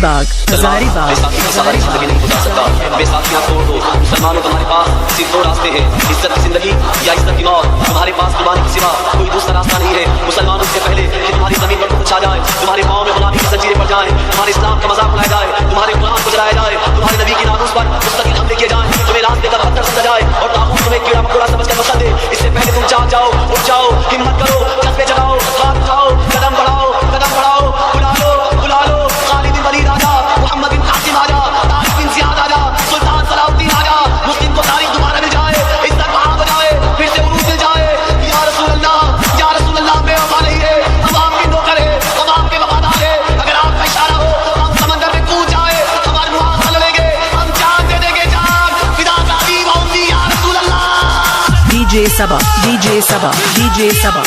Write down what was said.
हजारीबाग जिंदगी नहीं गुजार सकता। बेसाखियां तोड़ दो मुसलमानों, तुम्हारे पास सिर्फ दो रास्ते हैं, इज्जत की जिंदगी या इज्जत की मौत। तुम्हारे पास कुर्बानी के सिवा कोई दूसरा रास्ता नहीं है। मुसलमानों से पहले कि तुम्हारी जमीन पर कुछ आ जाए, तुम्हारे पाँव में गुलामी की जंजीरें पड़ जाएं, तुम्हारे इस्लाम का मजाक उड़ाया जाए, तुम्हारे कुरान को जलाया जाए, तुम्हारे नबी की नामूस पर मुस्तकिल हमले किए जाएं, तुम्हें रास्ते का बहत्तर समझा जाए और ताबूत तुम्हें कीड़ा मकोड़ा समझकर मसल दे, इससे पहले तुम जाग जाओ, उठ जाओ, हिम्मत करो, जज्बे जगाओ, हाथ उठाओ, कदम बढ़ाओ, बुला लो खालिद बिन वलीद आजा, मोहम्मद बिन कासिम आजा, तारिक बिन जियाद आजा, सुल्तान सलाउद्दीन आजा। मुस्लिम को तारीख दोबारा मिल जाए, इज्जत वहां बजाए, फिर से उरूज मिल जाए। या रसूल अल्लाह में वफा नहीं है, हम आपके नौकर है, हम आपके वफादार है। अगर आपका इशारा हो तो हम समंदर में कूद जाए, हमारे मुआवजा लड़ेंगे, हम जान दे देंगे जान, फिदा दादी वाउंदी या रसूल Allah. DJ Sabah DJ Sabah